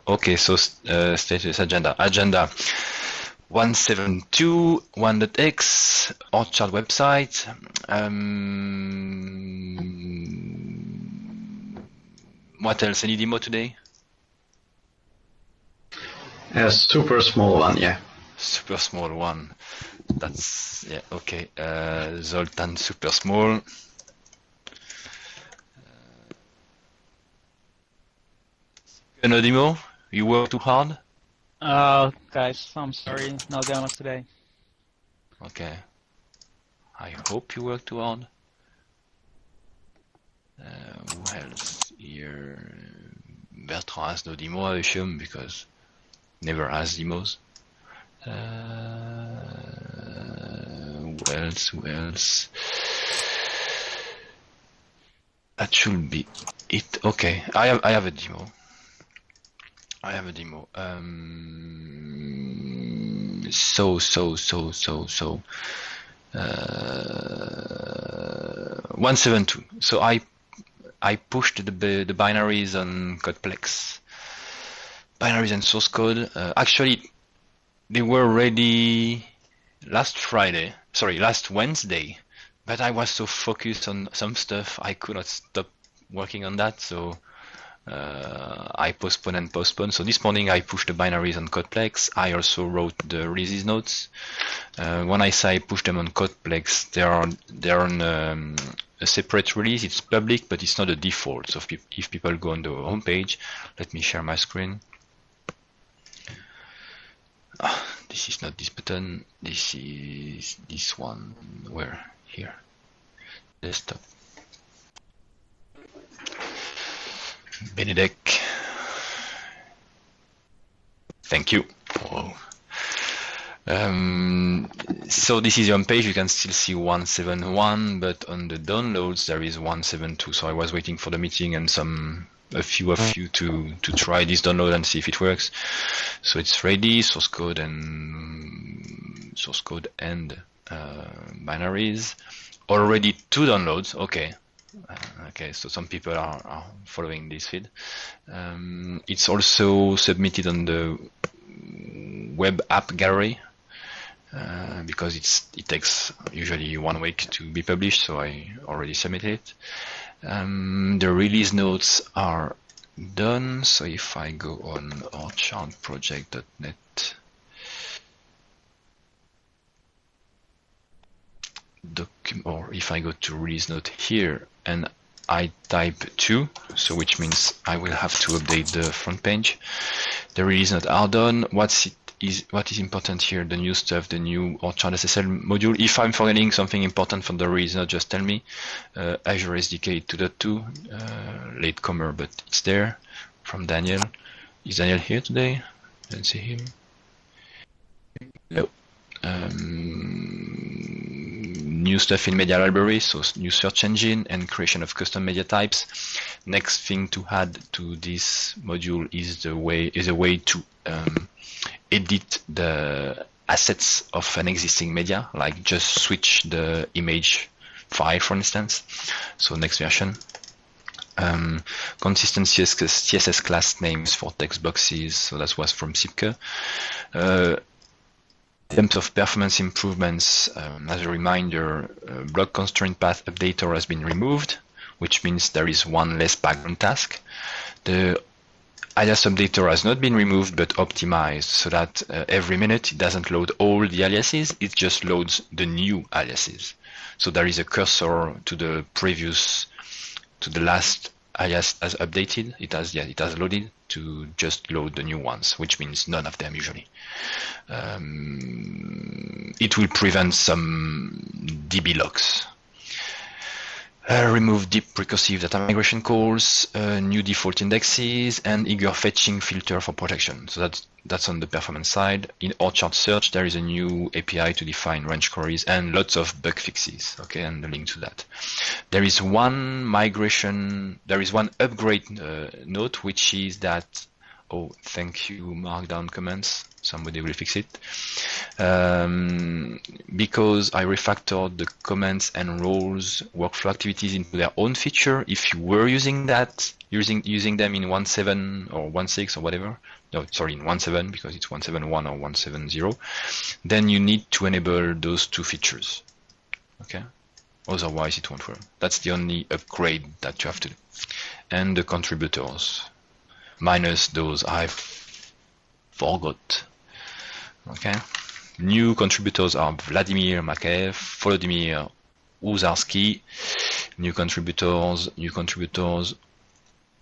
Okay, so status agenda. Agenda 172.1.x, Orchard website. What else? Any demo today? A super small one, yeah. Super small one. That's, yeah, okay. Zoltán super small. No demo? You work too hard? Guys, I'm sorry, no demos today. Okay. I hope you work too hard. Who else here? Bertrand has no demo, I assume, because never has demos. Who else? Who else? That should be it. Okay, I have a demo. I have a demo. So 172. So I pushed the binaries on Codeplex, binaries and source code. Actually, they were ready last Wednesday, but I was so focused on some stuff I could not stop working on that. So I postponed. So this morning I pushed the binaries on Codeplex. I also wrote the release notes. When I say I push them on Codeplex, they're on a separate release. It's public, but it's not a default. So if people go on the homepage, let me share my screen. This is not this button. This is this one. Where? Here. Desktop. Benedek. Thank you. Oh. So this is your page. You can still see 171, but on the downloads there is 172. So I was waiting for the meeting and a few of you to try this download and see if it works. So it's ready. Source code and binaries. Already 2 downloads. Okay. Okay, so some people are following this feed. It's also submitted on the web app gallery because it takes usually 1 week to be published, so I already submitted it. The release notes are done, so if I go on orchardproject.net or if I go to release note here and I type 2, so which means I will have to update the front page. The release notes are done. What is important here? The new stuff, the new Orchard SSL module. If I'm forgetting something important from the release note, just tell me. Azure SDK 2.2, latecomer, but it's there. From Daniel. Is Daniel here today? Let's see him. No. New stuff in media library, so new search engine and creation of custom media types. Next thing to add to this module is a way to edit the assets of an existing media, like just switch the image file, for instance. So next version. Consistent CSS class names for text boxes, so that was from Sipke. In terms of performance improvements, as a reminder, block constraint path updater has been removed, which means there is 1 less background task. The alias updater has not been removed but optimized so that every minute it doesn't load all the aliases, it just loads the new aliases. So there is a cursor to the last alias as updated. It has loaded to just load the new ones, which means none of them usually. It will prevent some DB locks. Remove deep recursive data migration calls, new default indexes, and eager fetching filter for protection. So that's on the performance side. In Orchard Search, there is a new API to define range queries and lots of bug fixes. Okay, and the link to that. There is one upgrade note, which is that Oh, thank you, markdown comments. Somebody will fix it. Because I refactored the comments and roles workflow activities into their own feature. If you were using that, using them in 1.7 or 1.6 or whatever, no, sorry, in 1.7 because it's 1.7.1 or 1.7.0, then you need to enable those two features. Okay. Otherwise, it won't work. That's the only upgrade that you have to do. And the contributors, minus those I forgot. Okay. New contributors are Vladimir Makev, Volodymyr Uzarski. New contributors.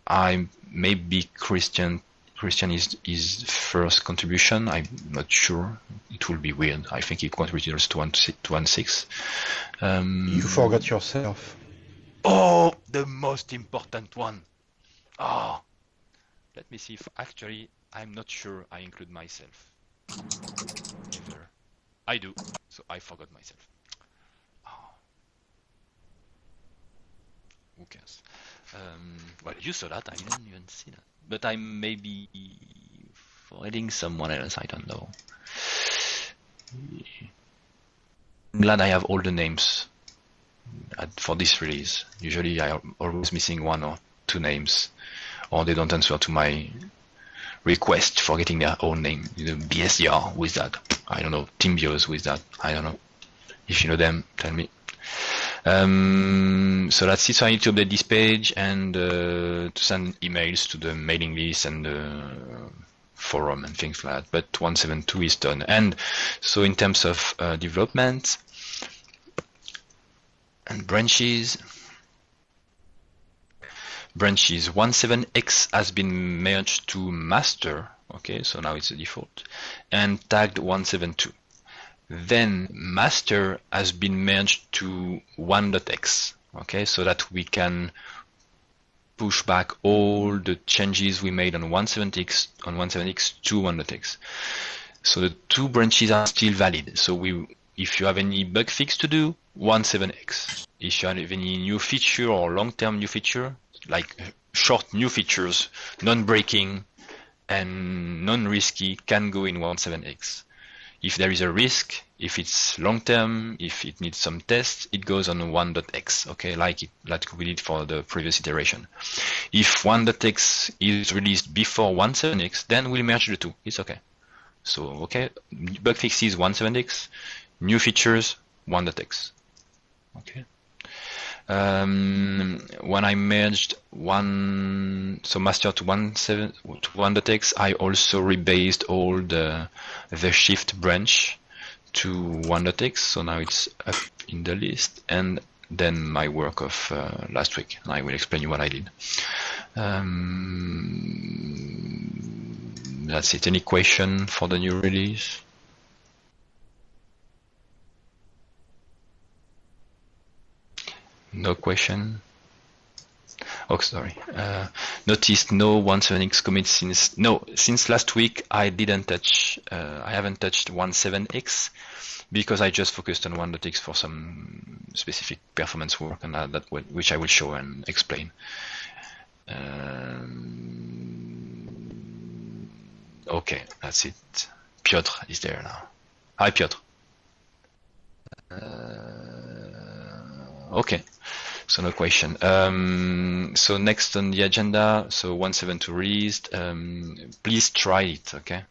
I maybe Christian. Christian is his first contribution. I'm not sure. It will be weird. I think he contributed to 1.6. You forgot yourself. Oh, the most important one. Oh, let me see if actually I'm not sure I include myself. Never. I do, so I forgot myself. Oh. Who cares? Well, you saw that. I didn't even see that. But I may be forgetting someone else. I don't know. I'm glad I have all the names for this release. Usually I'm always missing one or two names, or they don't answer to my request for getting their own name. You know, BSDR with that. I don't know. Teambios with that. I don't know. If you know them, tell me. So that's it. So I need to update this page and to send emails to the mailing list and the forum and things like that. But 1.7.2 is done. And so in terms of development and branches, 1.7x has been merged to master. Okay, so now it's the default and tagged 1.7.2. Then master has been merged to 1.x, okay, so that we can push back all the changes we made on 1.7x to 1.x. So the two branches are still valid. So if you have any bug fix to do, 1.7x. If you have any new feature or long-term new feature, like short new features, non-breaking and non-risky, can go in 1.7x. If there is a risk, if it's long-term, if it needs some tests, it goes on 1.x, okay, like we did for the previous iteration. If 1.x is released before 1.7x, then we'll merge the two. It's okay. So, okay, bug fixes 1.7x, new features 1.x. Okay. When I merged master to 1.x, I also rebased all the shift branch to 1.x, so now it's up in the list, and then my work of last week. I will explain you what I did. That's it. Any question for the new release? No question. Oh, sorry. Noticed no 1.7x commit since last week. I didn't touch. I haven't touched 1.7x because I just focused on 1.x for some specific performance work, and which I will show and explain. Okay, that's it. Piotr is there now. Hi, Piotr. Okay, so no question. So next on the agenda, so 1.7.2 released. Please try it, okay?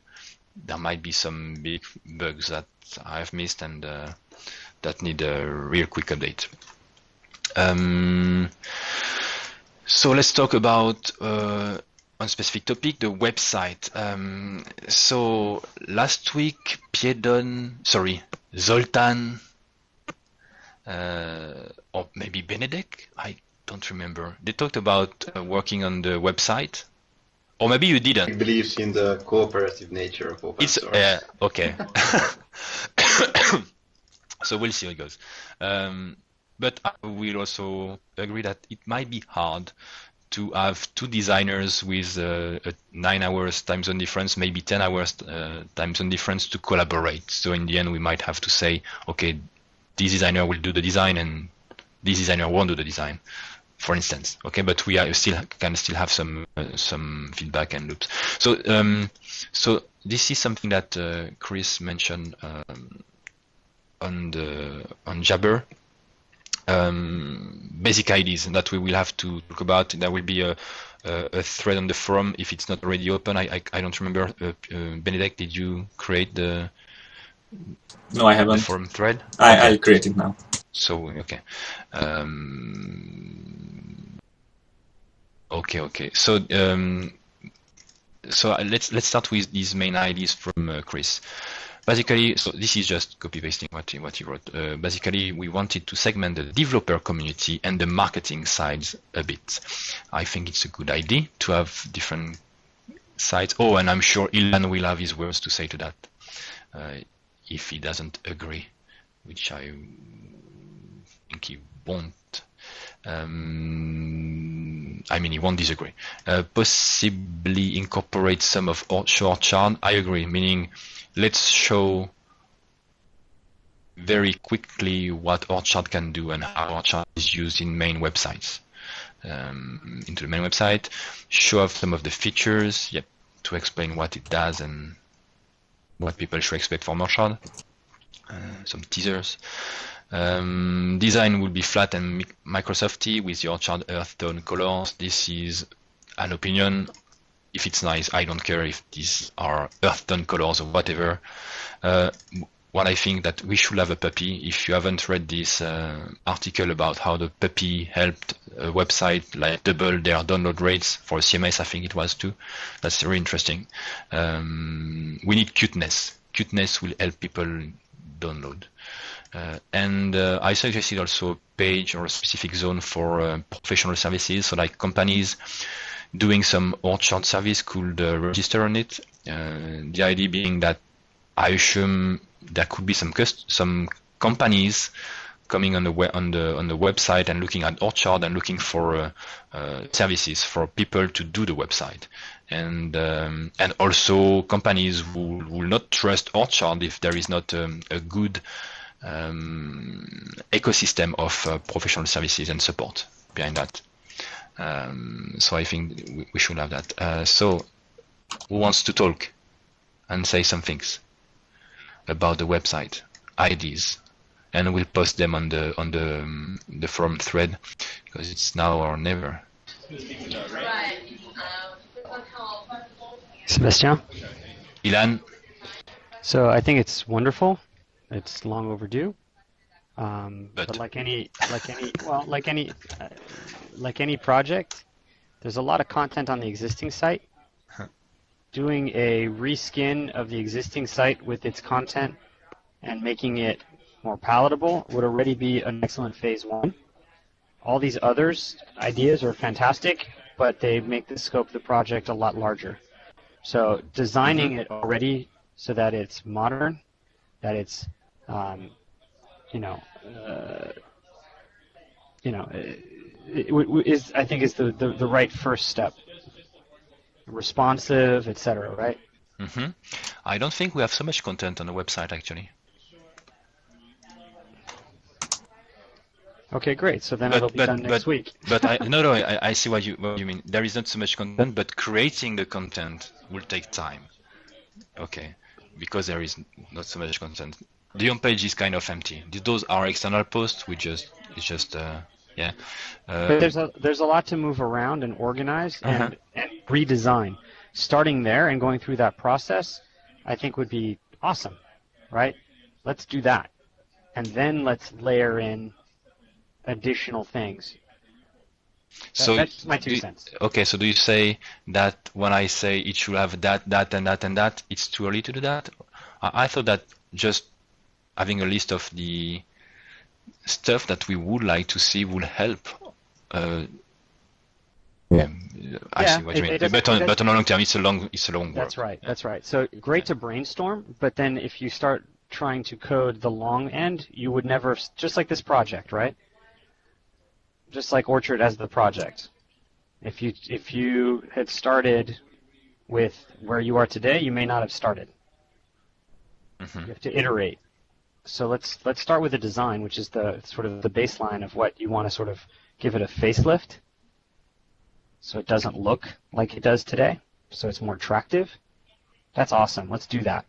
There might be some big bugs that I've missed and that need a real quick update. So let's talk about one specific topic, the website. So last week, Zoltán, or maybe Benedek, I don't remember. They talked about working on the website, or maybe you didn't. He believes in the cooperative nature of open source. Okay. So we'll see how it goes. But I will also agree that it might be hard to have two designers with a 9 hours time zone difference, maybe 10 hours time zone difference to collaborate. So in the end, we might have to say, okay, this designer will do the design and this designer won't do the design. for instance. Okay, but we can still have some feedback and loops. So this is something that Chris mentioned on Jabber. Basic ideas that we will have to talk about. There will be a thread on the forum if it's not already open. I don't remember. Benedek, did you create the? No, I haven't. The forum thread. I created now. So okay. Okay. So let's start with these main ideas from Chris. Basically, so this is just copy pasting what he wrote. Basically, we wanted to segment the developer community and the marketing sides a bit. I think it's a good idea to have different sides. Oh, and I'm sure Ilan will have his words to say to that if he doesn't agree, which I think he won't. I mean, he won't disagree. Possibly incorporate some of Orchard. I agree, meaning let's show very quickly what Orchard can do and how Orchard is used in main websites. Into the main website, show off some of the features, to explain what it does and what people should expect from Orchard. Some teasers. Design will be flat and Microsofty with the Orchard earth tone colors. This is an opinion. If it's nice, I don't care if these are earth tone colors or whatever. What I think that we should have a puppy. If you haven't read this article about how the puppy helped a website like double their download rates for CMS, I think it was too. That's very interesting. We need cuteness. Cuteness will help people download. And I suggested also a page or a specific zone for professional services, so like companies doing some Orchard service could register on it. The idea being that I assume there could be some companies coming on the website and looking at Orchard and looking for services for people to do the website, and also companies who will not trust Orchard if there is not a good ecosystem of professional services and support behind that. So I think we should have that. So who wants to talk and say some things about the website, ideas, and we'll post them on the forum thread because it's now or never. Sébastien? Ilan? So I think it's wonderful. It's long overdue. But like any project, there's a lot of content on the existing site. Doing a reskin of the existing site with its content and making it more palatable would already be an excellent phase one. All these others ideas are fantastic, but they make the scope of the project a lot larger. So designing it already so that it's modern, that it's is I think is the right first step. Responsive, etc. Right? Mm-hmm. I don't think we have so much content on the website actually. Okay, great. So then it'll be done next week. But I see what you mean. There is not so much content, but creating the content will take time. Okay, because there is not so much content. The homepage is kind of empty. Those are external posts. But there's a lot to move around and organize and redesign. Starting there and going through that process, I think would be awesome, right? Let's do that, and then let's layer in additional things. That's my 2 cents. Okay, so do you say that when I say it should have that, and that, and that, it's too early to do that? I thought that just having a list of the stuff that we would like to see will help. I see what you mean. But on a long term, it's a long work. That's right. That's right. So great to brainstorm, but then if you start trying to code the long end, you would never. Just like this project, right? Just like Orchard as the project. If you had started with where you are today, you may not have started. You have to iterate. So let's start with the design, which is the sort of the baseline of what you want to sort of give it a facelift so it doesn't look like it does today, so it's more attractive. That's awesome. Let's do that.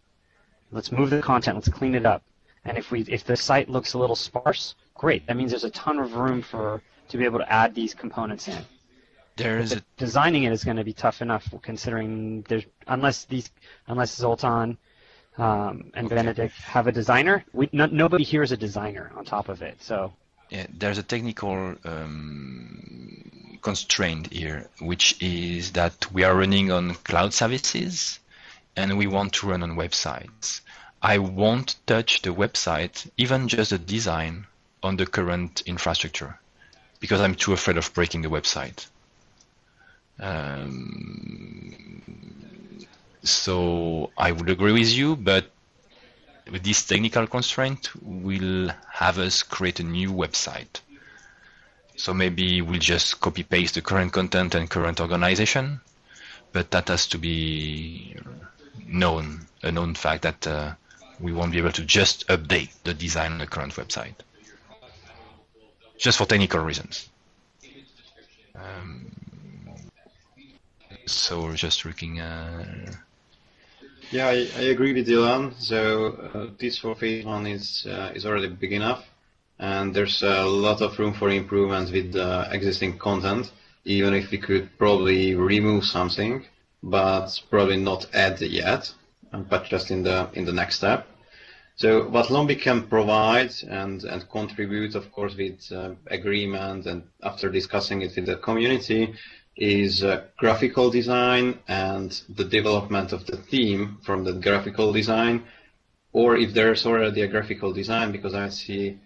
Let's move the content. Let's clean it up. And if the site looks a little sparse, great. That means there's a ton of room to be able to add these components in. Designing it is going to be tough enough, considering unless Zoltán and Benedict have a designer, nobody here is a designer on top of it. So yeah, there's a technical constraint here, which is that we are running on cloud services, and we want to run on websites. I won't touch the website, even just the design, on the current infrastructure, because I'm too afraid of breaking the website. So I would agree with you, but with this technical constraint will have us create a new website. So maybe we'll just copy paste the current content and current organization, but that has to be a known fact that we won't be able to just update the design on the current website, just for technical reasons. So we're just looking at... Yeah, I agree with Dylan. So this for phase 1 is already big enough, and there's a lot of room for improvement with the existing content, even if we could probably remove something, but probably not add yet, but just in the next step. So what Lombi can provide and contribute, of course, with agreement and after discussing it with the community, is graphical design and the development of the theme from the graphical design, or if there's already a graphical design, because I see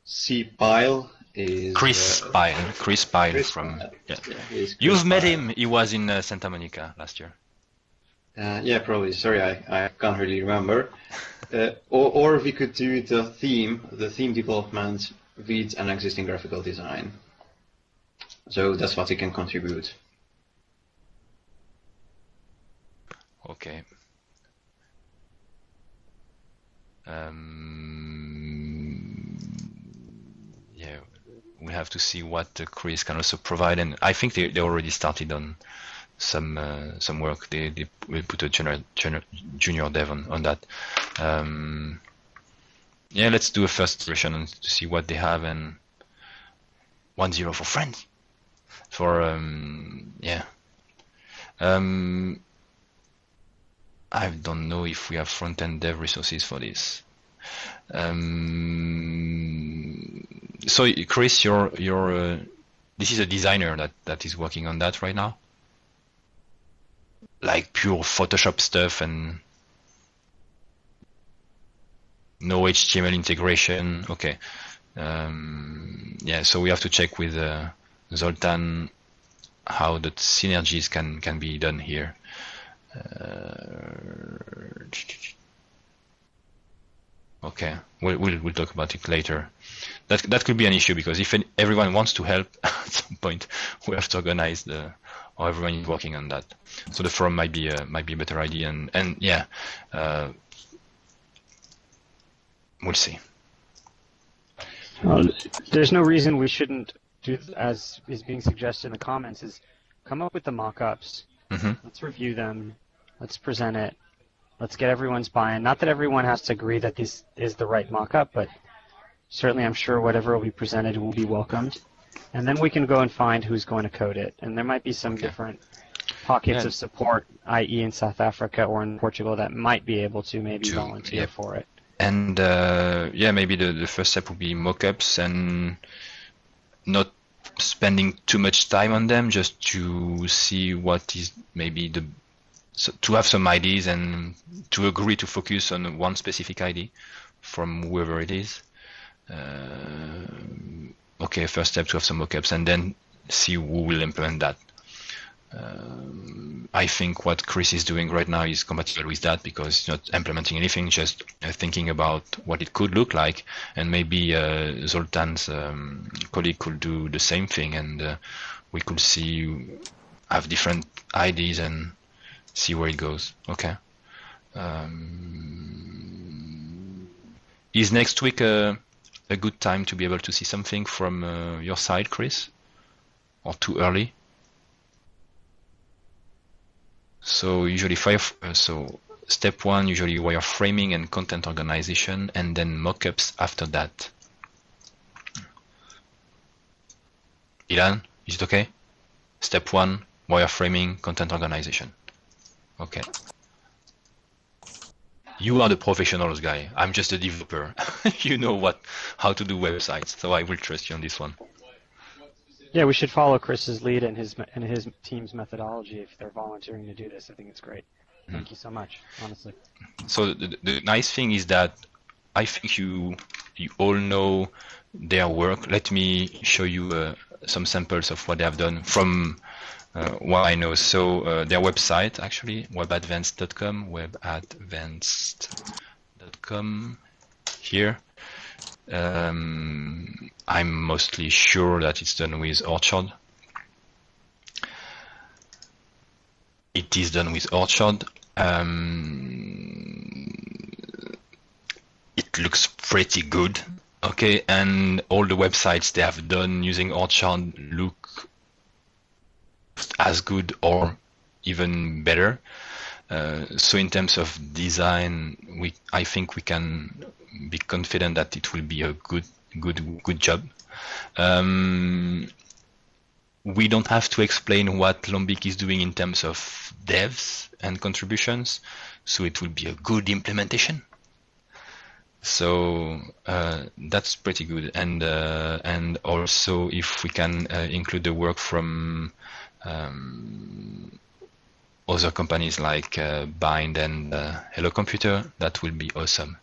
C. Pyle is... Chris Pyle from... Yeah. You've met him, he was in Santa Monica last year. Yeah, probably. Sorry, I can't really remember. Or we could do the theme development with an existing graphical design. So that's what he can contribute. Okay. Yeah, we have to see what Chris can also provide, and I think they already started on some work. They put a junior dev on that. Yeah, let's do a first version to see what they have, and 1.0 for friends. For yeah, I don't know if we have front-end dev resources for this. So Chris, you're this is a designer that is working on that right now, like pure Photoshop stuff and no HTML integration. Okay, yeah. So we have to check with Zoltán how the synergies can be done here. Okay, we'll talk about it later. That could be an issue, because if everyone wants to help at some point, we have to organize or everyone is working on that. So the forum might be a better idea, and yeah, we'll see. There's no reason we shouldn't do, as is being suggested in the comments, is come up with the mock-ups. Mm-hmm. Let's review them. Let's present it. Let's get everyone's buy-in. Not that everyone has to agree that this is the right mock-up, but certainly I'm sure whatever will be presented will be welcomed. And then we can go and find who's going to code it. And there might be some different pockets of support, i.e. in South Africa or in Portugal, that might be able to maybe volunteer for it. And yeah, maybe the first step would be mock-ups, and not spending too much time on them, just to see what is maybe to have some ideas and to agree to focus on one specific idea from whoever it is. Okay, first step to have some mock-ups, and then see who will implement that. I think what Chris is doing right now is compatible with that, because he's not implementing anything, just thinking about what it could look like, and maybe Zoltán's colleague could do the same thing, and we could have different ideas and see where it goes. Okay. Is next week a a good time to be able to see something from your side, Chris? Or too early? So usually so step 1, usually wireframing and content organization, and then mockups after that. Ilan, is it okay? Step 1, wireframing, content organization. Okay. You are the professionals guy. I'm just a developer. You know how to do websites, so I will trust you on this one. Yeah, we should follow Chris's lead and his team's methodology if they're volunteering to do this. I think it's great. Thank you so much, honestly. So the nice thing is that I think you all know their work. Let me show you some samples of what they have done from what I know. So their website, actually, webadvanced.com, here. I'm mostly sure that it's done with Orchard. It is done with Orchard. It looks pretty good. Okay, and all the websites they have done using Orchard look as good or even better. So in terms of design, I think we can be confident that it will be a good job. We don't have to explain what Lombic is doing in terms of devs and contributions, so it will be a good implementation. So that's pretty good, and also if we can include the work from other companies like Bind and Hello Computer, that will be awesome.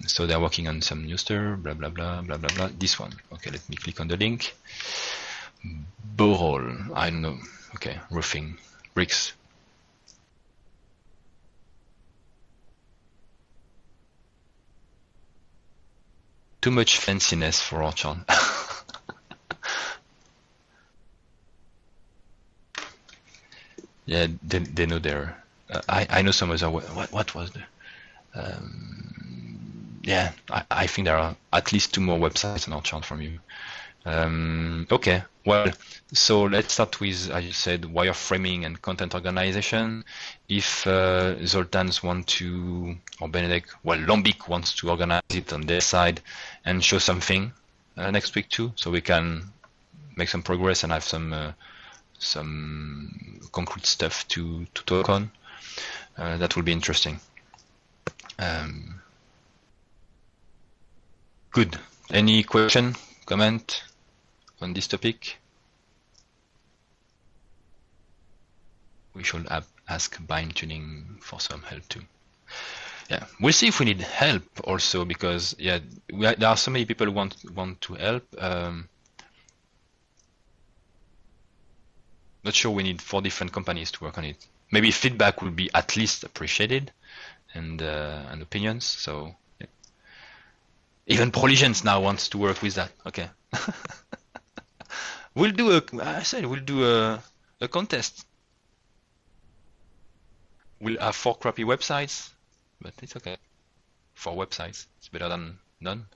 So they're working on some new stuff, blah blah blah blah blah blah. This one, okay. Let me click on the link. Borol, I don't know. Okay, roofing, bricks. Too much fanciness for Orchard. Yeah, they know their. I know some other. What was the? Yeah, I think there are at least 2 more websites on Orchard from you. Okay, well, so let's start with, as you said, wireframing and content organization. If Zoltán's want to, or Benedek, well, Lombic wants to organize it on their side and show something next week too, so we can make some progress and have some concrete stuff to talk on. That will be interesting. Good. Any question, comment on this topic? We should ask Bind Tuning for some help too. Yeah, we'll see if we need help also, because yeah, there are so many people who want to help. Not sure we need 4 different companies to work on it. Maybe feedback will be at least appreciated, and opinions. So yeah. Even Proligens now wants to work with that. Okay. We'll do a contest. We'll have 4 crappy websites, but it's okay. 4 websites, it's better than none.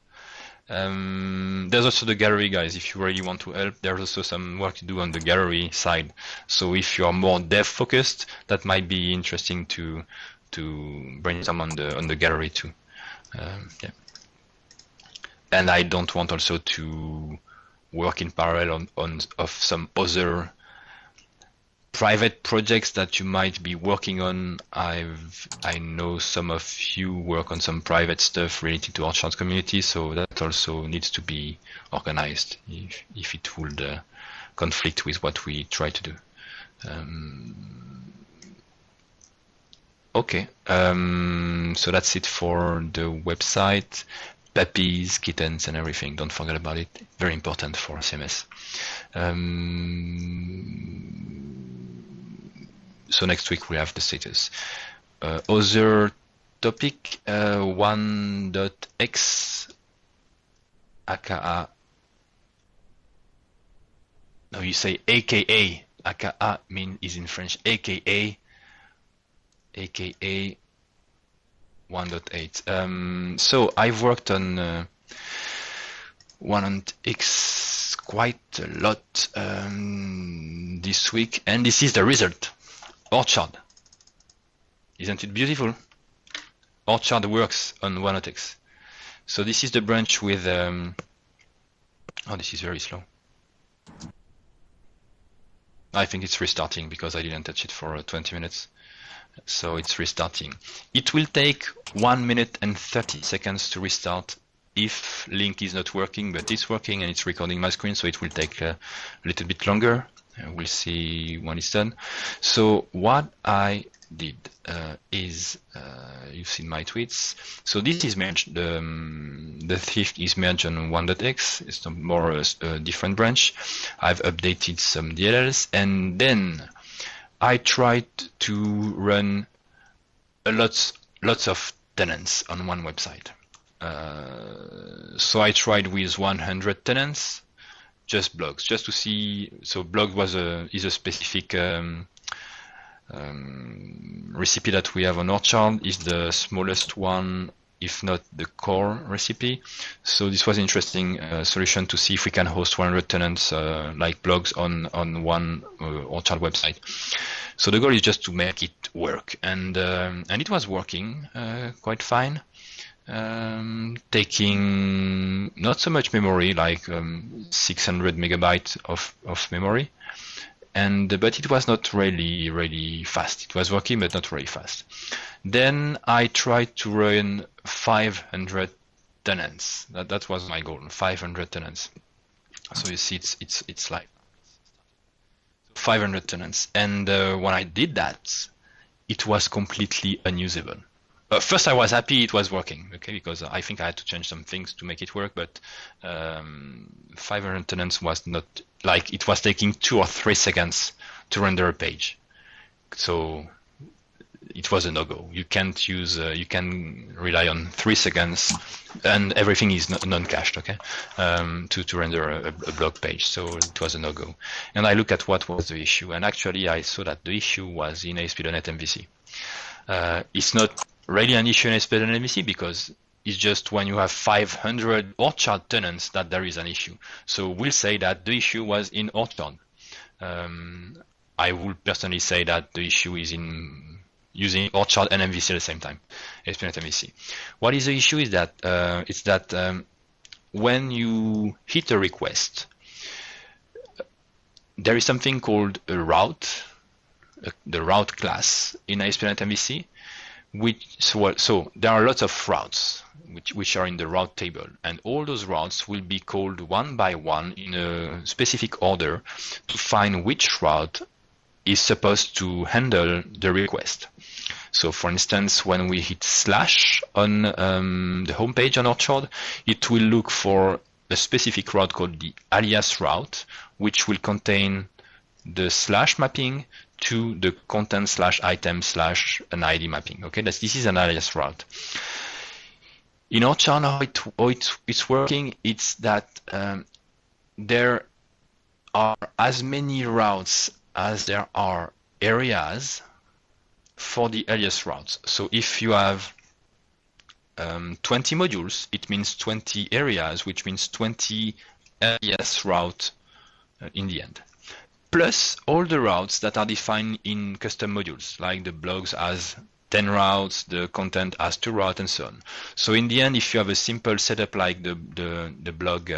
There's also the gallery, guys. If you really want to help, there's also some work to do on the gallery side. So if you are more dev focused, that might be interesting to brainstorm on the gallery too. Yeah. And I don't want also to work in parallel on some other private projects that you might be working on. I know some of you work on some private stuff related to Orchard community, so that also needs to be organized if it would conflict with what we try to do. Okay, so that's it for the website. Puppies, kittens, and everything. Don't forget about it. Very important for CMS. So next week we have the status. Other topic 1.x aka. No, you say aka. Aka is in French aka 1.8. So I've worked on 100x quite a lot this week, and this is the result. Orchard. Isn't it beautiful? Orchard works on 100x. So this is the branch with oh, this is very slow. I think it's restarting because I didn't touch it for 20 minutes. So it's restarting. It will take 1 minute and 30 seconds to restart if Lync is not working, but it's working and it's recording my screen, so it will take a little bit longer. We'll see when it's done. So what I did is, you've seen my tweets. So this is merged, the thief is merged on 1.x. It's more a different branch. I've updated some DLLs, and then I tried to run lots of tenants on one website. So I tried with 100 tenants, just blogs, just to see. So blog is a specific recipe that we have on Orchard. Is the smallest one, if not the core recipe. So this was an interesting solution to see if we can host 100 tenants like blogs on one Orchard website. So the goal is just to make it work, and it was working quite fine. Taking not so much memory, like 600 megabytes of memory, but it was not really fast. It was working, but not really fast. Then I tried to run 500 tenants. That was my goal, 500 tenants. So you see, it's like 500 tenants, and when I did that, it was completely unusable. First, I was happy it was working, okay, because I think I had to change some things to make it work, but 500 tenants was not, like, it was taking 2 or 3 seconds to render a page. So it was a no-go. You can't use, you can rely on 3 seconds, and everything is non-cached, okay, to render a blog page. So it was a no-go. And I looked at what was the issue, and actually I saw that the issue was in ASP.NET MVC. It's not really an issue in ASP.NET MVC because it's just when you have 500 Orchard tenants that there is an issue. So we'll say that the issue was in Orchard. I would personally say that the issue is in using Orchard and MVC at the same time, ASP.NET MVC. What is the issue is that it's that when you hit a request, there is something called a route, the route class in ASP.NET MVC. So there are lots of routes which are in the route table, and all those routes will be called one by one in a specific order to find which route is supposed to handle the request. So for instance, when we hit slash on the home page on Orchard, it will look for a specific route called the alias route, which will contain the slash mapping to the content slash item slash an ID mapping. Okay, this is an alias route. In Orchard, how it's working, it's that there are as many routes as there are areas for the alias routes. So if you have 20 modules, it means 20 areas, which means 20 alias routes in the end. Plus all the routes that are defined in custom modules, like the blogs as 10 routes, the content as 2 routes, and so on. So in the end, if you have a simple setup like the blog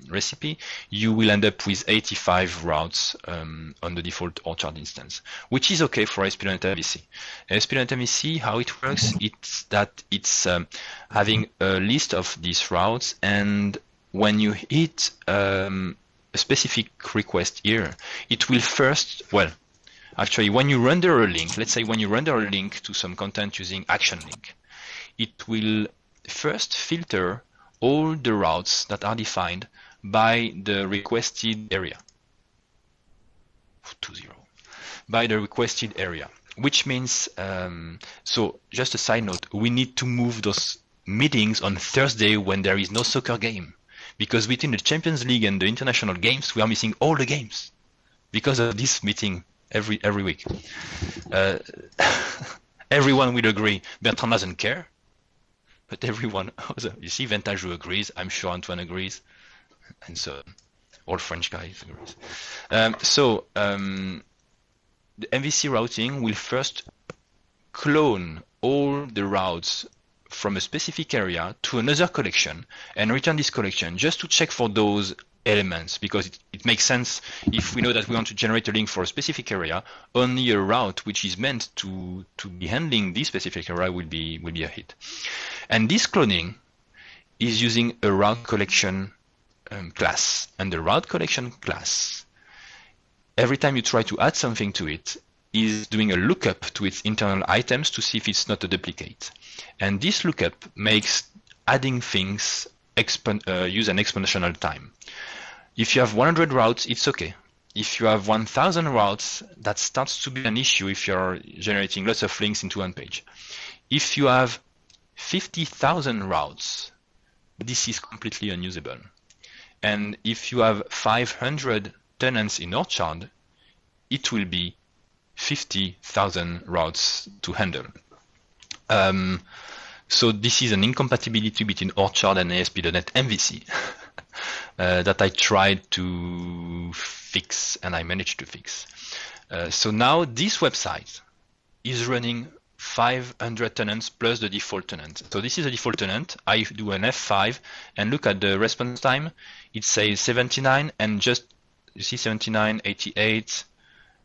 recipe, you will end up with 85 routes on the default Orchard instance, which is okay for ASP.NET MVC. ASP.NET MVC, how it works, it's that it's having a list of these routes, and when you hit a specific request here, it will first, well, actually, when you render a link, let's say when you render a link to some content using action link, it will first filter all the routes that are defined by the requested area. 2.0. By the requested area, which means, so just a side note, we need to move those meetings on Thursday when there is no soccer game. Because between the Champions League and the international games, we are missing all the games because of this meeting every week. Everyone will agree Bertrand doesn't care, but everyone other. You see, Ventajou agrees. I'm sure Antoine agrees, and so all French guys agrees. The MVC routing will first clone all the routes from a specific area to another collection and return this collection just to check for those elements, because it makes sense if we know that we want to generate a link for a specific area, only a route which is meant to be handling this specific area will be a hit. And this cloning is using a route collection class, and the route collection class, every time you try to add something to it, is doing a lookup to its internal items to see if it's not a duplicate. And this lookup makes adding things use an exponential time. If you have 100 routes, it's okay. If you have 1,000 routes, that starts to be an issue if you're generating lots of links into one page. If you have 50,000 routes, this is completely unusable. And if you have 500 tenants in Orchard, it will be 50,000 routes to handle. So this is an incompatibility between Orchard and ASP.NET MVC that I tried to fix, and I managed to fix. So now this website is running 500 tenants plus the default tenant. So this is a default tenant. I do an F5 and look at the response time. It says 79, and just you see 79, 88,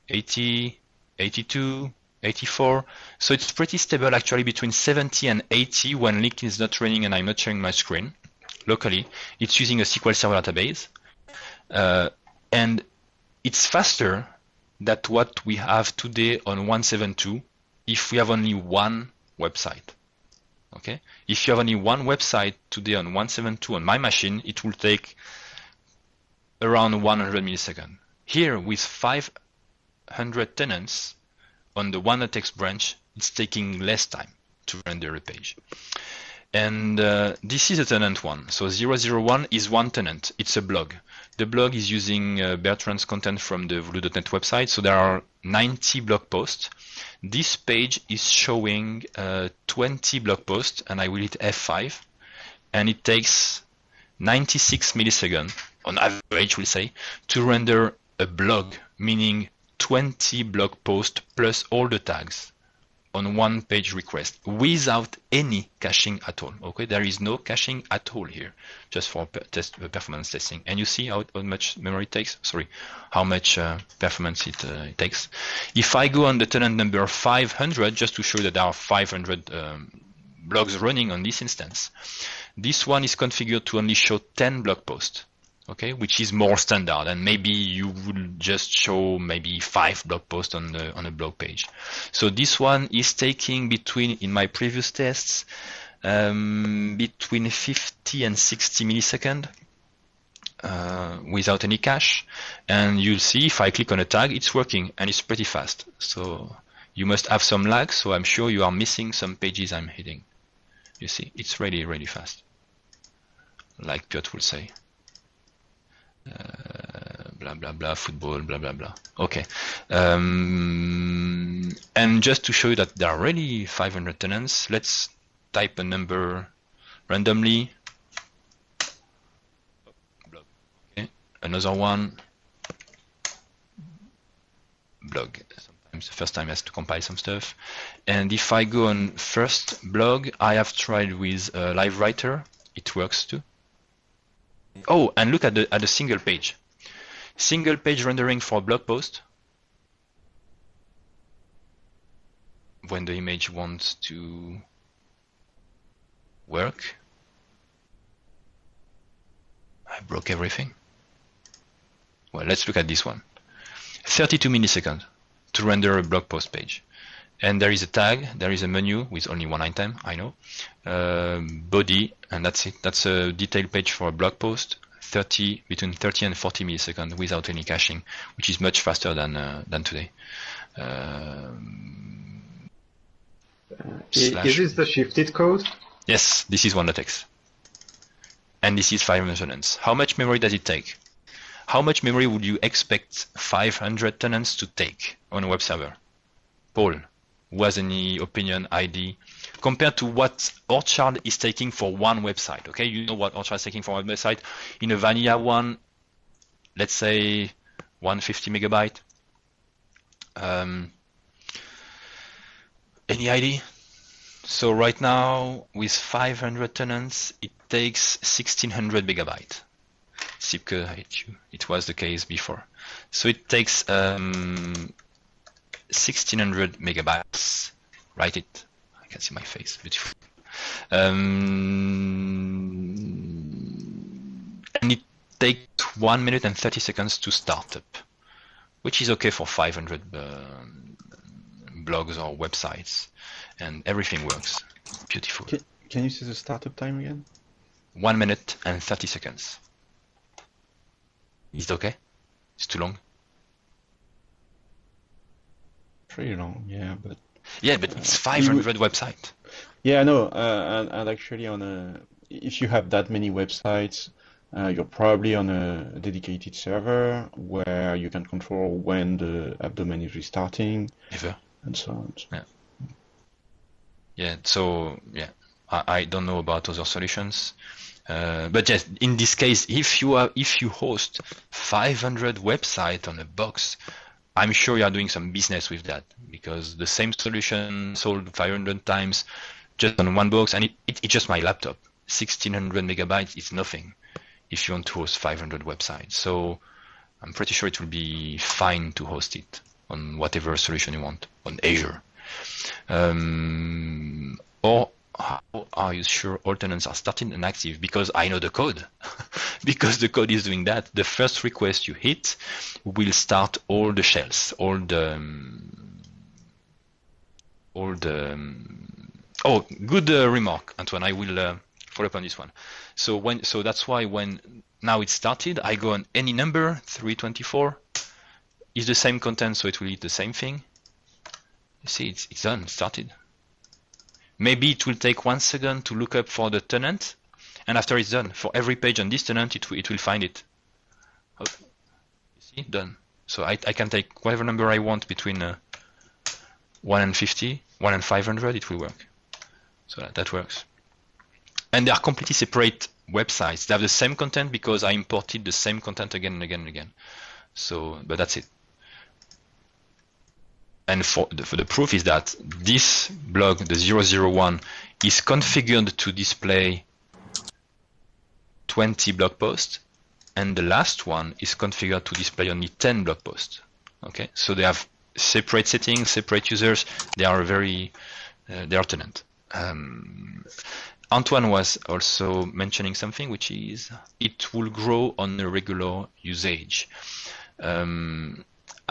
80, 82, 84. So it's pretty stable actually between 70 and 80 when Lync is not running and I'm not sharing my screen locally. It's using a SQL Server database. And it's faster than what we have today on 172 if we have only one website. Okay? If you have only one website today on 172 on my machine, it will take around 100 milliseconds. Here with 500 tenants on the one.txt branch, it's taking less time to render a page. And this is a tenant one. So 001 is one tenant. It's a blog. The blog is using Bertrand's content from the Voodoo.net website. So there are 90 blog posts. This page is showing 20 blog posts, and I will hit F5, and it takes 96 milliseconds on average, we'll say, to render a blog, meaning 20 blog posts plus all the tags on one page request without any caching at all. Okay, there is no caching at all here, just for performance testing. And you see how much memory it takes. Sorry, how much performance it takes. If I go on the tenant number 500, just to show that there are 500 blogs running on this instance, this one is configured to only show 10 blog posts. Okay, which is more standard, and maybe you would just show maybe 5 blog posts on a blog page. So this one is taking between, in my previous tests, between 50 and 60 milliseconds without any cache. And you'll see if I click on a tag, it's working and it's pretty fast. So you must have some lag. So I'm sure you are missing some pages I'm hitting. You see, it's really, really fast, like Piotr will say. Blah blah blah, football, blah blah blah. Okay, and just to show you that there are really 500 tenants, let's type a number randomly. Okay, another one. Blog. Sometimes the first time I have to compile some stuff. And if I go on first blog, I have tried with Live Writer. It works too. Oh, and look at the single page. Single page rendering for blog post. When the image wants to work. I broke everything. Well, let's look at this one. 32 milliseconds to render a blog post page. And there is a tag, there is a menu with only one item, I know. Body, and that's it. That's a detailed page for a blog post, between 30 and 40 milliseconds without any caching, which is much faster than today. Is this the shifted code? Yes, this is one.txt. And this is 500 tenants. How much memory does it take? How much memory would you expect 500 tenants to take on a web server? Paul? Who has any opinion, ID, compared to what Orchard is taking for one website? Okay, you know what Orchard is taking for one website. In a vanilla one, let's say 150 megabyte. Any ID? So right now, with 500 tenants, it takes 1600 megabyte. Sipke, it was the case before. So it takes 1600 megabytes. Write it. I can see my face. Beautiful. And it takes 1 minute and 30 seconds to start up, which is okay for 500 blogs or websites, and everything works. Beautiful. Can you see the startup time again? 1 minute and 30 seconds. Is it okay? It's too long? Pretty long, yeah, but... Yeah, but it's 500 website. Yeah, I know, and actually if you have that many websites, you're probably on a dedicated server where you can control when the app domain is restarting, Ever. and so on. Yeah. Yeah. So yeah, I don't know about other solutions, but yes, in this case, if you host 500 websites on a box, I'm sure you are doing some business with that, because the same solution sold 500 times just on one box, and it's just my laptop. 1600 megabytes is nothing if you want to host 500 websites. So I'm pretty sure it will be fine to host it on whatever solution you want, on Azure. Or how are you sure all tenants are started and active? Because I know the code. Because the code is doing that. The first request you hit will start all the shells, all the oh, good remark, Antoine. I will follow up on this one. So that's why when now it started, I go on any number 324 is the same content, so it will eat the same thing. You see, it's done, started. Maybe it will take 1 second to look up for the tenant, and after it's done, for every page on this tenant, it will find it. Oh, you see, done. So I can take whatever number I want between 1 and 50, 1 and 500, it will work. So that works. And they are completely separate websites. They have the same content because I imported the same content again and again and again. So, but that's it. And for the proof is that this blog, the 001, is configured to display 20 blog posts, and the last one is configured to display only 10 blog posts. Okay, so they have separate settings, separate users. They are they are tenant. Antoine was also mentioning something, which is it will grow on a regular usage.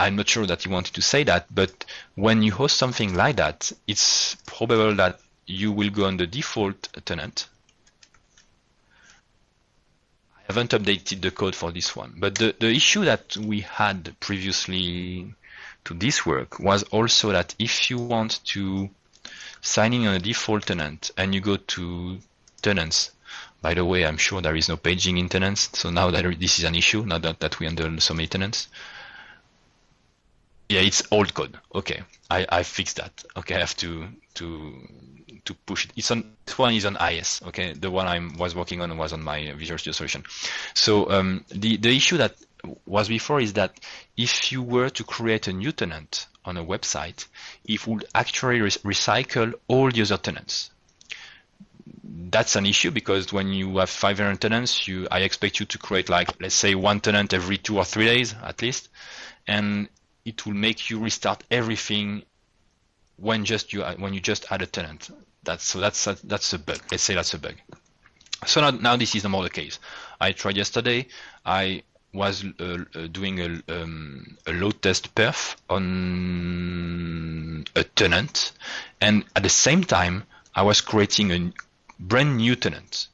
I'm not sure that he wanted to say that, but when you host something like that, it's probable that you will go on the default tenant. I haven't updated the code for this one, but the issue that we had previously to this work was also that if you want to sign in on a default tenant and you go to tenants, by the way, I'm sure there is no paging in tenants, so now that this is an issue, now that we handle so many tenants. Yeah, it's old code. Okay, I fixed that. Okay, I have to push it. This one is on IS. Okay, the one I was working on was on my Visual Studio solution. So the issue that was before is that if you were to create a new tenant on a website, it would actually recycle all the other tenants. That's an issue because when you have 500 tenants, I expect you to create, like, let's say 1 tenant every 2 or 3 days at least, and it will make you restart everything when you just add a tenant. That's a bug. Let's say that's a bug. So now this is no more the case. I tried yesterday. I was doing a load test perf on a tenant, and at the same time I was creating a brand new tenant.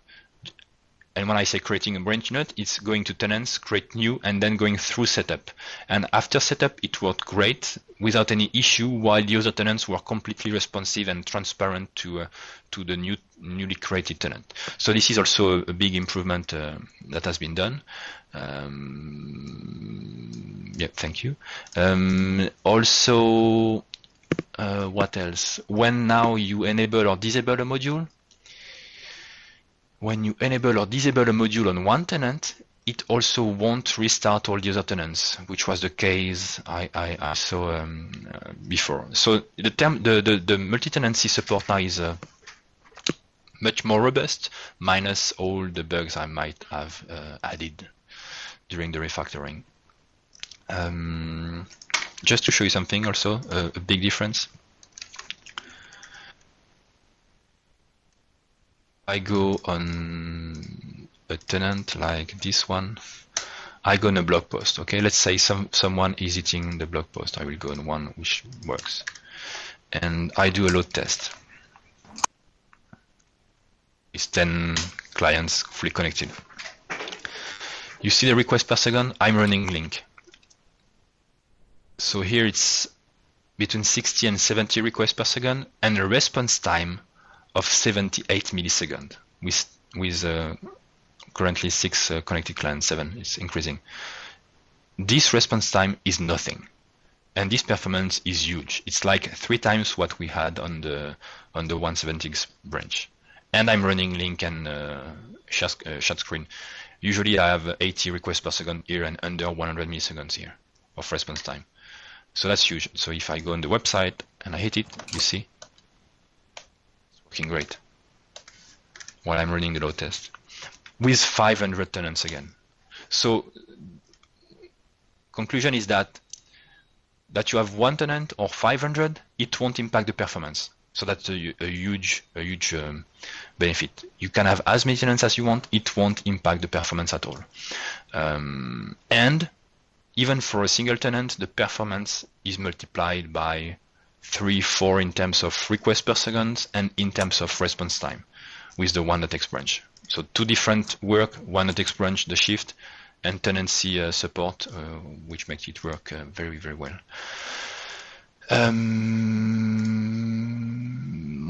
And when I say creating a brand new tenant, it's going to tenants, create new, and then going through setup. And after setup, it worked great without any issue, while the other tenants were completely responsive and transparent to the newly created tenant. So this is also a big improvement that has been done. Yeah, thank you. Also, What else? When now you enable or disable a module, when you enable or disable a module on one tenant, it also won't restart all the other tenants, which was the case I saw before. So the multi-tenancy support now is much more robust, minus all the bugs I might have added during the refactoring. Just to show you something also, a big difference. I go on a tenant like this one. I go on a blog post. Okay, let's say someone is hitting the blog post. I will go on one which works, and I do a load test. It's 10 clients fully connected. You see the request per second. I'm running Lync. So here it's between 60 and 70 requests per second, and a response time of 78 milliseconds with currently 6 connected clients, 7. It's increasing. This response time is nothing, and this performance is huge. It's like 3 times what we had on the 176 branch. And I'm running Lync and shut screen. Usually I have 80 requests per second here and under 100 milliseconds here of response time. So that's huge. So if I go on the website and I hit it, you see, it's working great while I'm running the load test with 500 tenants again. So conclusion is that you have 1 tenant or 500, it won't impact the performance. So that's a huge benefit. You can have as many tenants as you want, it won't impact the performance at all. And even for a single tenant, the performance is multiplied by 3, 4 in terms of requests per second and in terms of response time with the 1.x branch. So 2 different work, 1.x branch, the shift, and tenancy support, which makes it work very, very well.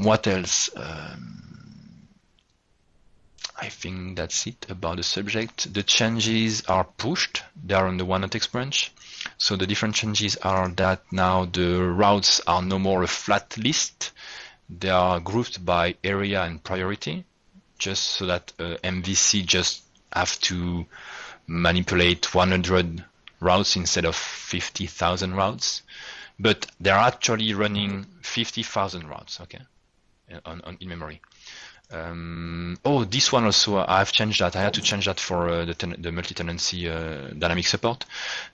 What else? I think that's it about the subject. The changes are pushed. They are on the 1.x branch. So the different changes are that now the routes are no more a flat list. They are grouped by area and priority, just so that MVC just have to manipulate 100 routes instead of 50,000 routes. But they're actually running 50,000 routes, okay, in memory. This one also, I've changed that. I had to change that for the multi-tenancy dynamic support.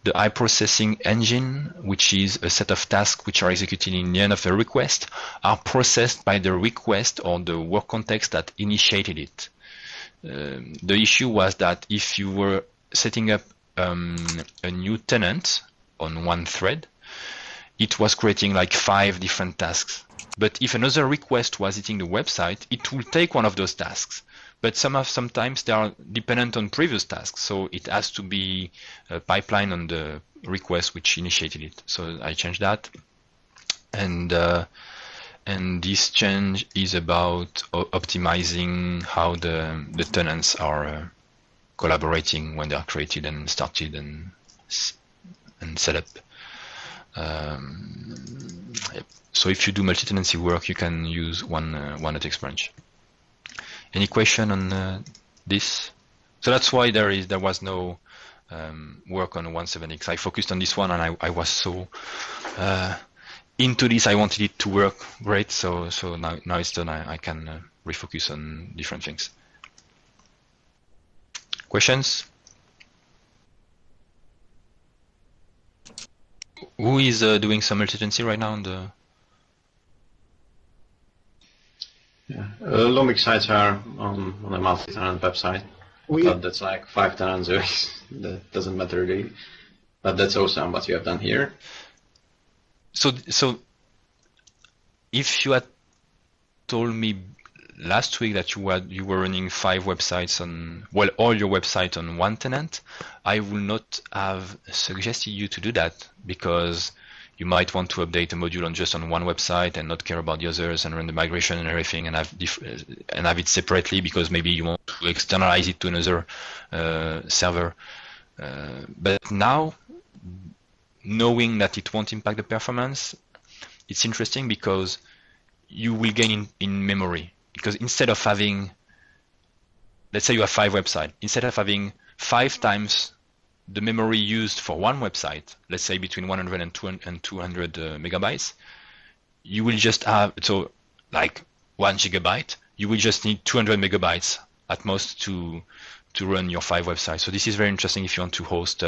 The I-processing engine, which is a set of tasks which are executed in the end of a request, are processed by the request or the work context that initiated it. The issue was that if you were setting up a new tenant on one thread, it was creating like 5 different tasks. But if another request was hitting the website, it will take one of those tasks. But sometimes they are dependent on previous tasks, so it has to be a pipeline on the request which initiated it. So I changed that, and this change is about optimizing how the tenants are collaborating when they are created and started and set up. So if you do multi-tenancy work, you can use 1.x branch. Any question on this? So that's why there was no work on 1.7x. I focused on this one, and I was so into this. I wanted it to work great. So now it's done. I can refocus on different things. Questions? Who is doing some multi-tenancy right now on the? Yeah, Lombic sites are on a multi-tenant website. But that's like 5 tenants, so that doesn't matter really. But that's awesome what you have done here. So if you had told me last week that you were running 5 websites on, well, all your website on one tenant, I would not have suggested you to do that, because you might want to update a module on one website and not care about the others and run the migration and everything and have it separately, because maybe you want to externalize it to another server. But now, knowing that it won't impact the performance, it's interesting because you will gain in memory. Because instead of having, let's say you have 5 websites, instead of having 5 times the memory used for one website, let's say between 100 and 200 megabytes, you will just have, so like 1 gigabyte, you will just need 200 megabytes at most to run your 5 websites. So this is very interesting if you want to host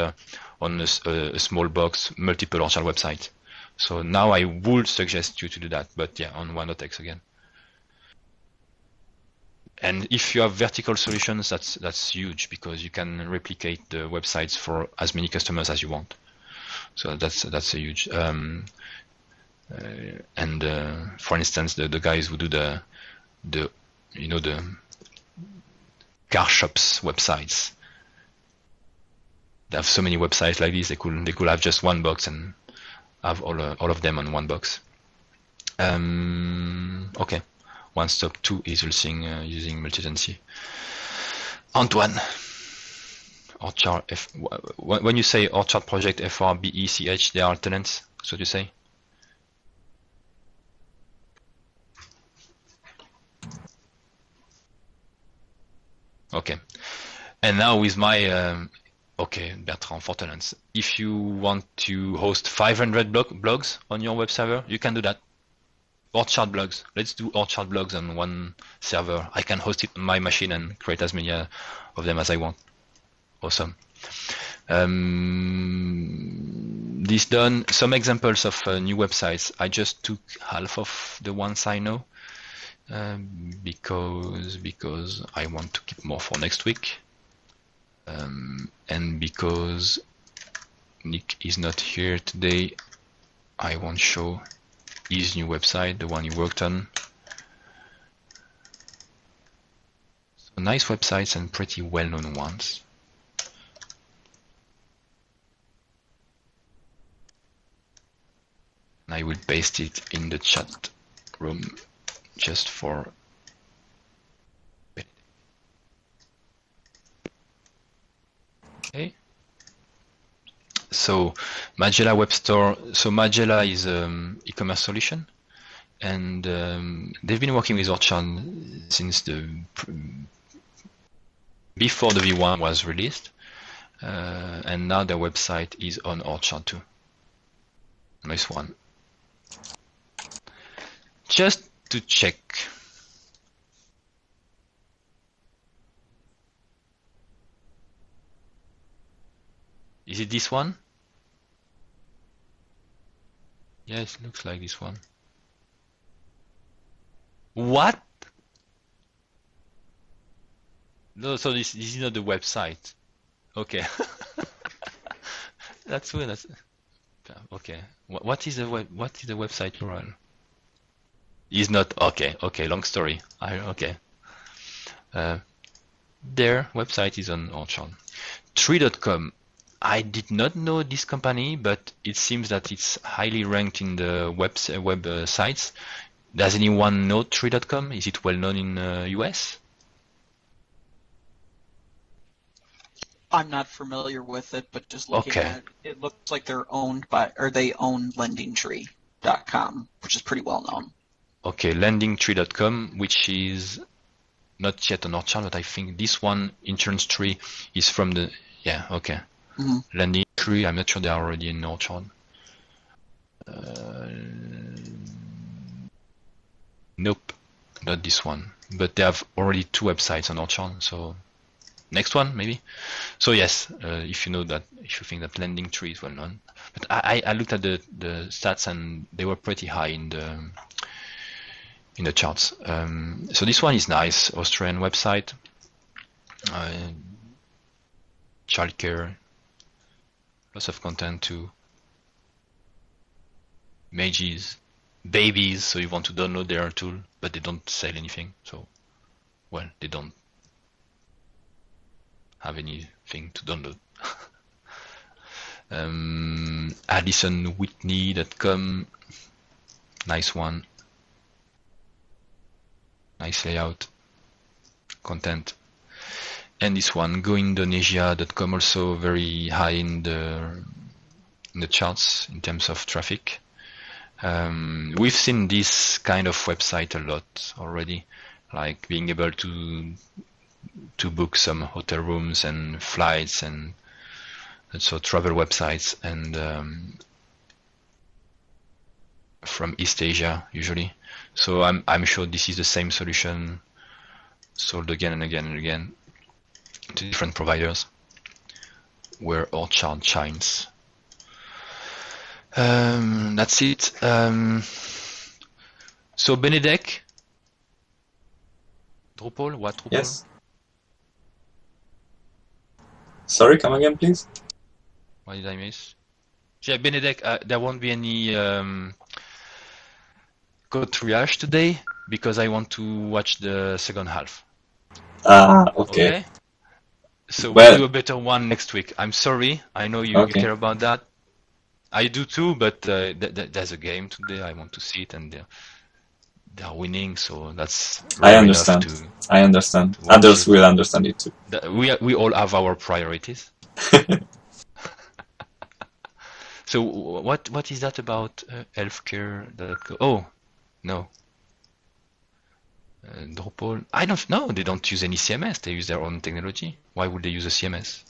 on a small box multiple Orchard websites. So now I would suggest you to do that, but yeah, on 1.x again. And if you have vertical solutions, that's huge because you can replicate the websites for as many customers as you want. So that's a huge. For instance, the guys who do the car shops websites, they have so many websites like this. They could have just one box and have all of them on one box. Okay. One Stop 2 is using multi-tenancy. Antoine, Orchard when you say Orchard project FRBECH, they are tenants. So you say? Okay. And now with my okay, Bertrand, for tenants. If you want to host 500 blogs on your web server, you can do that. Orchard blogs. Let's do Orchard blogs on one server. I can host it on my machine and create as many of them as I want. Awesome. This done. Some examples of new websites. I just took half of the ones I know because I want to keep more for next week, and because Nick is not here today, I won't show his new website, the one he worked on. So nice websites and pretty well-known ones. I will paste it in the chat room just for okay. So Magella Web Store. So Magella is e-commerce solution, and they've been working with Orchard since before the V1 was released, and now their website is on Orchard too. Nice one. Just to check. Is it this one? Yes, it looks like this one. What? No, so this is not the website. Okay. That's weird. That's okay. What is the website URL? Is not okay. Okay, long story. Okay. Their website is on Orchard. Tree.com. I did not know this company, but it seems that it's highly ranked in the web sites. Does anyone know Tree.com? Is it well known in US? I'm not familiar with it, but just looking at it looks like they're owned by, or they own lendingtree.com, which is pretty well known. Okay, lendingtree.com, which is not yet on Orchard, but I think this one, Insurance Tree, is from the, yeah, okay. Mm-hmm. Lendingtree, I'm not sure they are already in Orchard. Nope, not this one. But they have already 2 websites on Orchard, so next one maybe. So yes, if you know that, if you think that Lendingtree is well known. But I looked at the stats and they were pretty high in the charts. So this one is nice, Austrian website. Childcare, lots of content too. Mages, babies, so you want to download their tool, but they don't sell anything. So, well, they don't have anything to download. AlisonWhitney.com, nice one. Nice layout, content. And this one, GoIndonesia.com, also very high in the charts in terms of traffic. We've seen this kind of website a lot already, like being able to book some hotel rooms and flights and so travel websites and from East Asia usually. So I'm sure this is the same solution sold again and again and again to different providers where Orchard shines. That's it. So Benedek, Drupal, what Drupal? Yes. Sorry, come again, please. What did I miss? Yeah, Benedek, there won't be any code triage today because I want to watch the second half. Okay. So Well, we'll do a better one next week. I'm sorry. I know you Okay. care about that. I do too, but there's a game today. I want to see it, and they're winning, so that's I rare understand. enough to I understand. watch Others it. will understand it too. We all have our priorities. So what is that about healthcare? Oh no, Drupal. I don't know. They don't use any CMS. They use their own technology. Why would they use a CMS?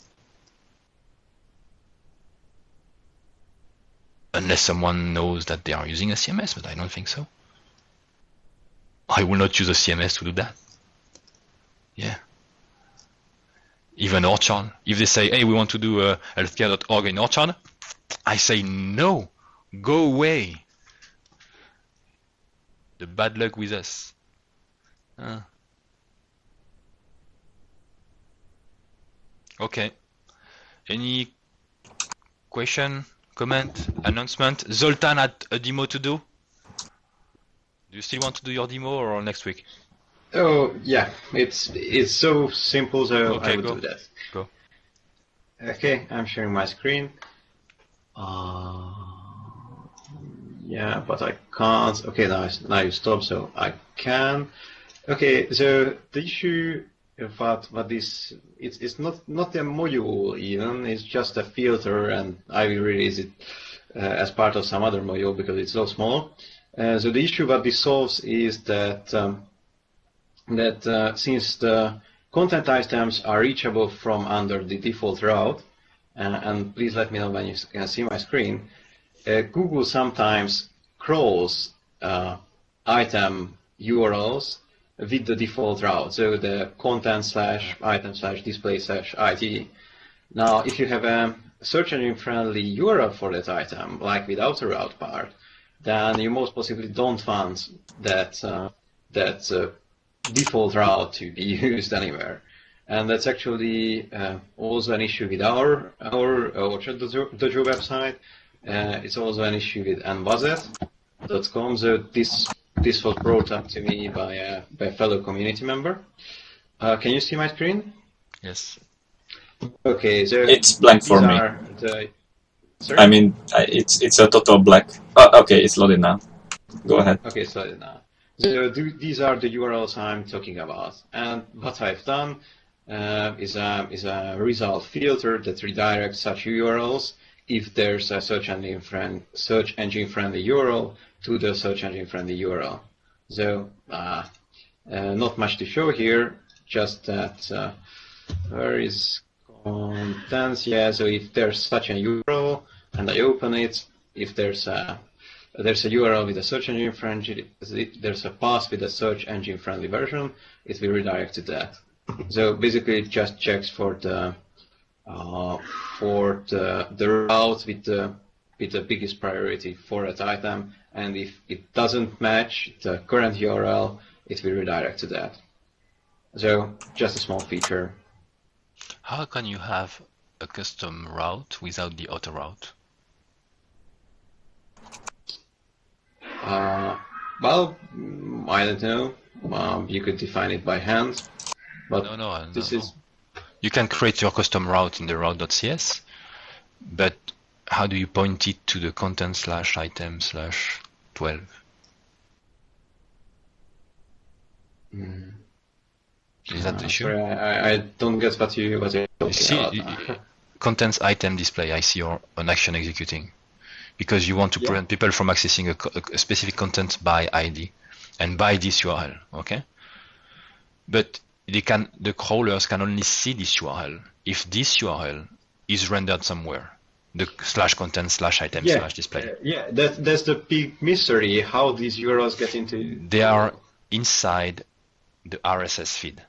Unless someone knows that they are using a CMS, but I don't think so. I will not use a CMS to do that. Yeah. Even Orchard. If they say, hey, we want to do a healthcare.org in Orchard, I say no. Go away. The bad luck with us. Okay. Any question, comment, announcement? Zoltán had a demo to do. Do you still want to do your demo or next week? Oh yeah, it's so simple, so Okay, I would go. do that. Go. Okay, I'm sharing my screen. Yeah, but I can't. Okay, now you stop, so I can. Okay, so the issue about what this it's not a module even. It's just a filter, and I will release it as part of some other module because it's so small. So the issue what this solves is that since the content items are reachable from under the default route, and please let me know when you can see my screen, Google sometimes crawls item URLs with the default route, so the content/item/display/it. Now, if you have a search engine friendly URL for that item, like with Autoroute part, then you most possibly don't want that default route to be used anywhere. And that's actually also an issue with our Orchard Dojo website. It's also an issue with nbuzet.com. So this was brought up to me by a fellow community member. Can you see my screen? Yes. Okay, so It's blank for me. Sorry? I mean, it's a total black. Oh, okay, it's loaded now. Go ahead. Okay, so now. So these are the URLs I'm talking about, and what I've done is a result filter that redirects such URLs if there's a search engine friendly URL to the search engine friendly URL. So not much to show here, just that where is contents? Yeah, so if there's such a URL and I open it, if there's a URL with a search engine friendly, there's a path with a search engine friendly version, it will redirect to that. So basically it just checks for the route with the biggest priority for that item, and if it doesn't match the current URL, it will redirect to that. So just a small feature. How can you have a custom route without the auto route? Well, I don't know. You could define it by hand, but No. is. You can create your custom route in the route.cs, but how do you point it to the content/item/12? Is that the issue? Sorry, I don't get what you're You see, talking about. contents item display. I see an action executing. because you want to prevent people from accessing a specific content by ID and by this URL. Okay, but the crawlers can only see this URL if this URL is rendered somewhere. The /content/item/display. That's the big mystery. How these URLs get into. They are inside the RSS feed.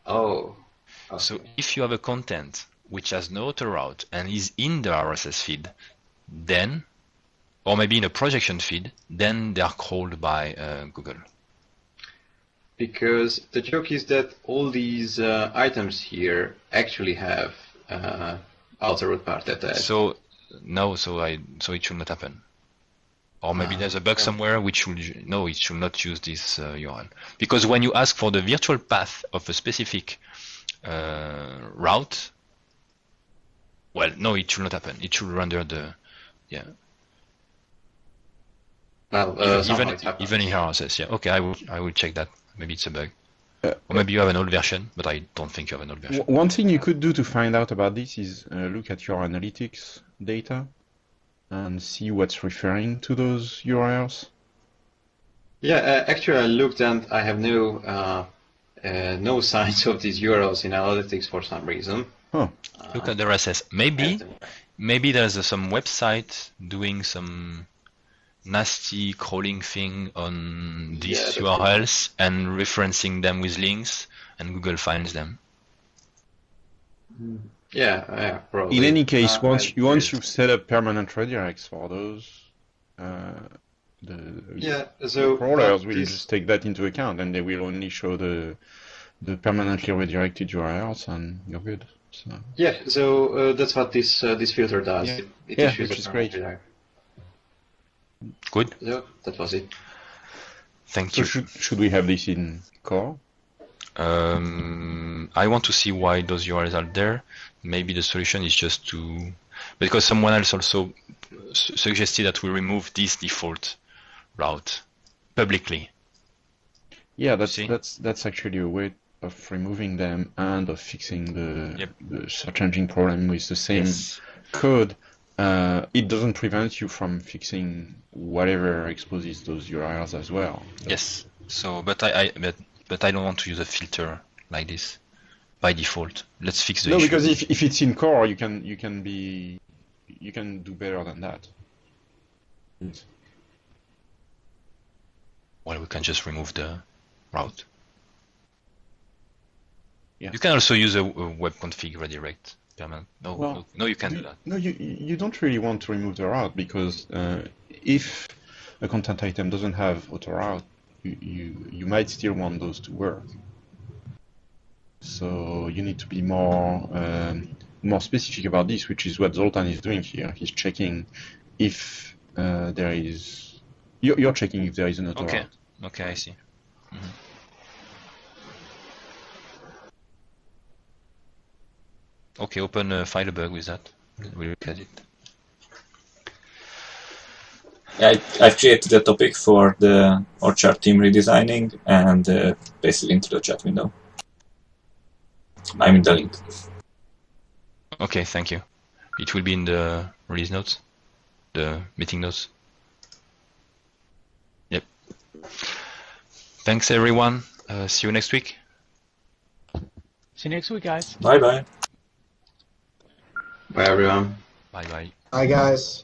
Oh. Okay. So if you have a content which has no Autoroute and is in the RSS feed, then, or maybe in a projection feed, then they are crawled by Google. Because the joke is that all these items here actually have Autoroute part attached. So no, so it should not happen. Or maybe there's a bug somewhere which should it should not use this URL. Because when you ask for the virtual path of a specific route, well, no, it should not happen. It should render the Well, even in RSS, Okay, I will check that. Maybe it's a bug. Or maybe you have an old version, but I don't think you have an old version. One thing you could do to find out about this is look at your analytics data and see what's referring to those URLs. Yeah, actually I looked and I have no signs of these URLs in analytics for some reason. Huh. Look at the RSS. Maybe there's some website doing some nasty crawling thing on these URLs and referencing them with links, and Google finds them. Yeah, probably. In any case, once you've set up permanent redirects for those, the crawlers will just take that into account, and they will only show the permanently redirected URLs, and you're good. So. Yeah, so that's what this filter does. Yeah, It issues which is a great. redirect. Good. Yeah, that was it. Thank So you. should we have this in core? I want to see why those URLs are there. Maybe the solution is just to, because someone else also suggested that we remove this default route publicly. Yeah, that's actually a way of removing them and of fixing the search engine problem with the same code. It doesn't prevent you from fixing whatever exposes those URLs as well. Yes. So, but I don't want to use a filter like this by default. Let's fix the issue. No, because if it's in core, you can do better than that. Well, we can just remove the route. Yeah. You can also use a web config redirect. No, you can't do that. No, you don't really want to remove the route, because if a content item doesn't have Autoroute, you might still want those to work. So you need to be more specific about this, which is what Zoltán is doing here. He's checking if there is. You're checking if there is an Autoroute. Okay, I see. Mm-hmm. Okay, open Firebug with that. We'll look at it. Yeah, I've created a topic for the orchard team redesigning and pasted into the chat window. I'm in the link. Okay, thank you. It will be in the release notes, the meeting notes. Yep. Thanks, everyone. See you next week. See you next week, guys. Bye bye. Bye, everyone. Bye bye. Hi, guys.